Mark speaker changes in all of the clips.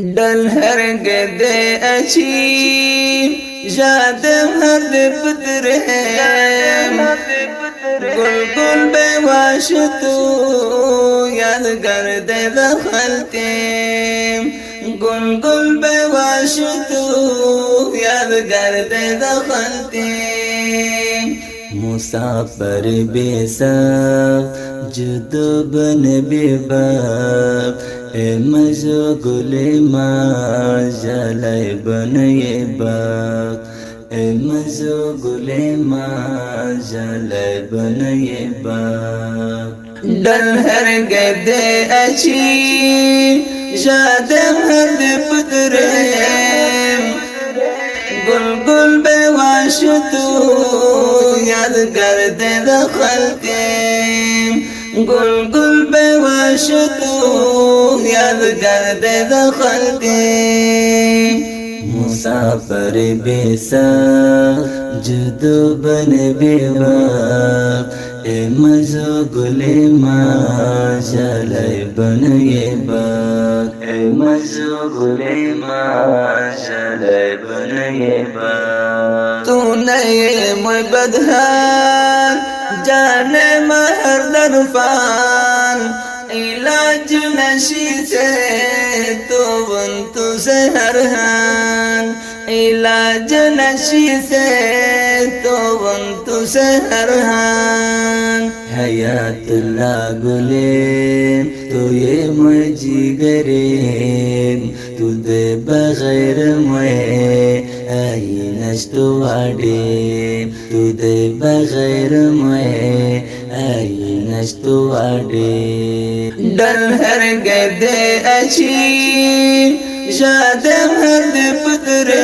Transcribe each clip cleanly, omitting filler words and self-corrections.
Speaker 1: डल हर गदे अच्छी याद हद पुत्र है गुल गुल बेवाश तू याद कर दे दखलते गुल गुल बेवाश तू याद कर दे दखलते मुसाफिर बेसाब जुदो बन बेबाब ए मजो गुले माँ जलाए बनये बाग ए मजो गुले माँ जलाए बनये बाग डल हर गदे अच्छी शाद हद पुत्र गुल गुल बेवाश तू याद कर दे दखलते गुल गुल बेवाश तू याद कर दे दखलते मुसाफिर बेसा जुदो बन बेबाब ए मजो गुले माँ जलाए बनये बाग ए मजो गुले माँ जलाए बनये बाग तू नये मोय बदहार जाने महर दरफान इलाज नशी से तो बंतु से हरहान इलाज नशी से तो बंतु से हरहान हयातुल्लाह गुले तो ये मजी गरे तुदे बगैर मैं आई नष्टो वाडे तुदे बगैर मैं आई नष्टो वाडे डल हर गदे अच्छी शाद हद पुत्र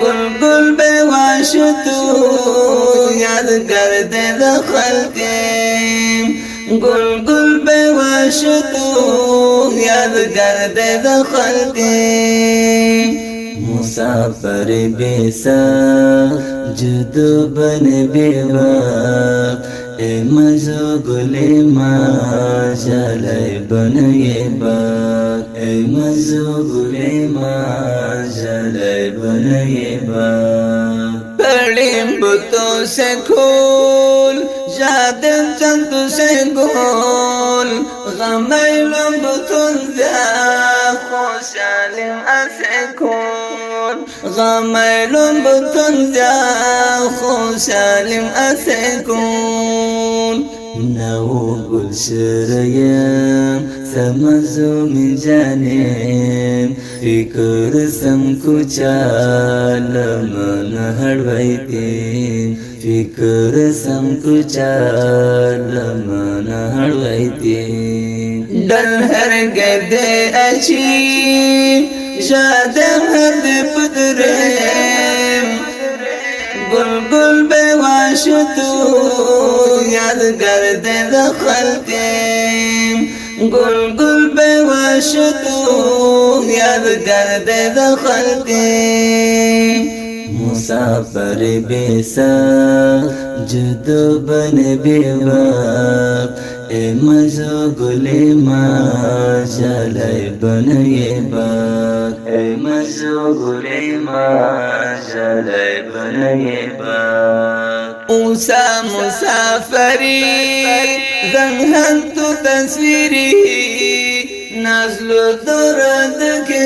Speaker 1: गुल गुल बेवाश तू याद कर दे दखलते गुल गुल बेवाश तू याद कर दे दखलते मुसाफिर बेसा जुदो बन बेबाब ए मजो गुले माँ जलाए बनये बाग ए मजो गुले माँ जलाए बनये बाग कड़िम बुतों से खोल याद चंद से गोल गमैलुम बुतुन खुशालिम असे खोल गमैलुम बुतुन खुशालिम असे खोल नौ गुलशरयम समझो में जाने फिक्र संकुचाल मन हड़वैते फिक्र संकुचाल मन हड़वैते डल हर गदे अच्छी शाद हद पुत्र गुल गुल बेवाश तू याद कर दे दखलते गुल गुल बेवाश तू याद कर दे दखलते मुसाफिर बेसा जुदो बन बेबाब ए मजो गुले माँ जलाए बनये बाग ए मजो गुले माँ जलाए बनये बाग ऊसा मुसाफरी रंगहन तो तस्वीरी नाज़लो दर्द के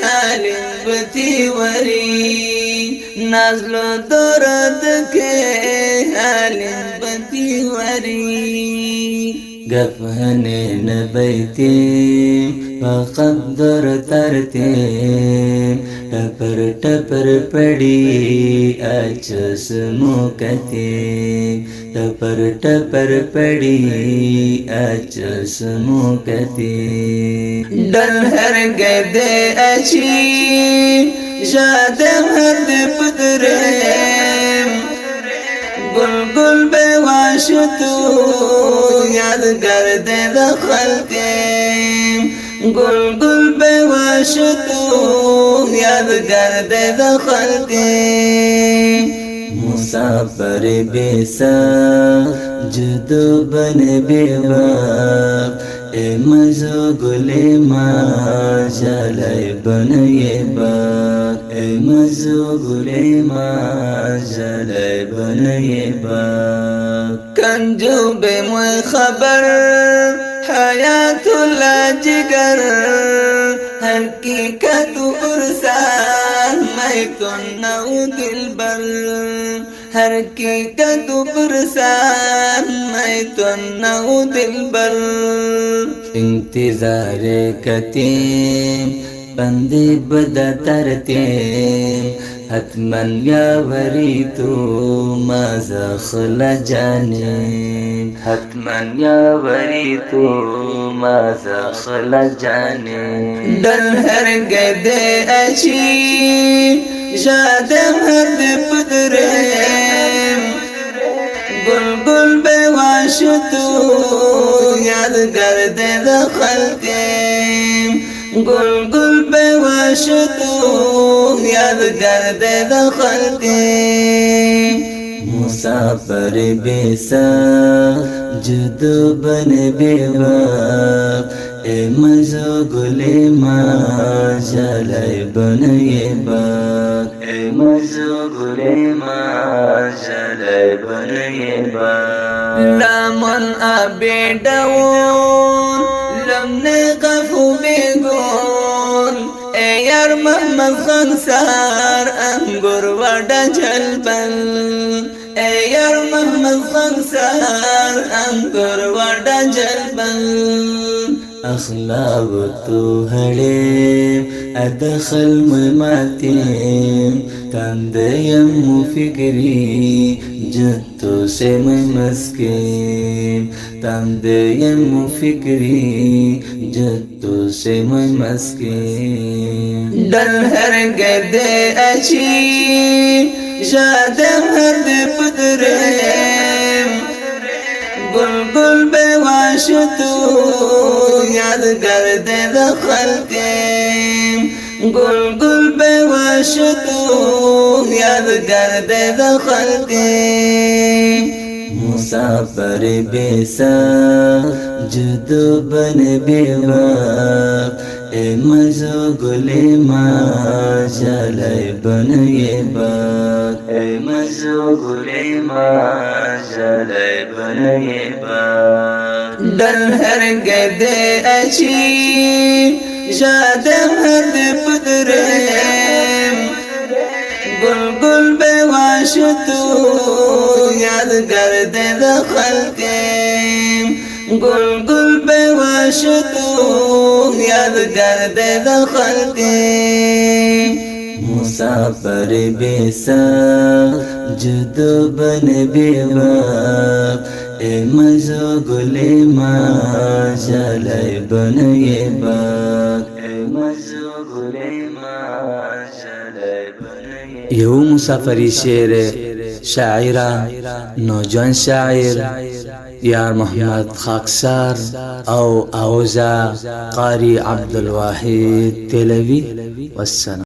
Speaker 1: हालिम बतीवरी नाज़लो दर्द के हालिम बतीवरी गफहने नबैते फक़द्दर तरते टपर टपर पड़ी अचस मुकते टपर टपर पड़ी अचस मुकते डल हर गदे अच्छी शाद हद पुत्र गुल गुल बेवाश तू याद कर दे दखलते गुल गुल बेवाश तू याद कर दे दखलते मुसाफिर बेसा जुदो बन बेबाब مزو گلی ما جلای بنای باغ مزو گلی ما جلای بنای باغ کنجو به موی خبر حیات الله جگر حقیقت برسان میں کنو دلبر حقیقت برسان میں کنو دلبر انتظار کتیم بندی بدا ترتیم حتما یاوری تو مازا خلا جانب حتما یاوری تو مازا خلا جانب در هر گده اشی شادم هد پدرم گل گل به واشتو یادگر ده خلقم گل گل به واشتو یادگر ده خلقم مسافر بیسا جدو بن بیواب مزو گلی ما جلای بنای باغ مزو گلی ما جلای بنای باغ لامن آبی دون لمن قفو بیگون یار محمد خنسار انگور وڈا جلبل یار محمد خنسار انگور وڈا جلبل اخلاق تو هڑیم ادخل ماتیم تندیم فکری جتو سے مسکیم تندیم فکری جتو سے مسکیم دل ہر گدے اچھی شادم ہر پدریم گل گل به واشتو یادگر ده خلقم گل گل به واشتو یادگر ده خلقم مسافر بیسا جدو بن بیواب مزو گلی ما جلای بنای باغ مزو گلی ما جلای بنای باغ دل هر گده اچی شادم هر پدرم گل گل به واشتو یادگر ده خلقم گل گل به واشتو یادگر ده خلقم مسافر بیسا جدو بن بیواب مزو گلی ما جلای بنای باغ مزو گلی ما جلای بنای
Speaker 2: یو مسافری شعر شاعرہ نوجوان شاعر یار محمد خاکسار او آوزا قاری عبدالواحد تلوی والسلام.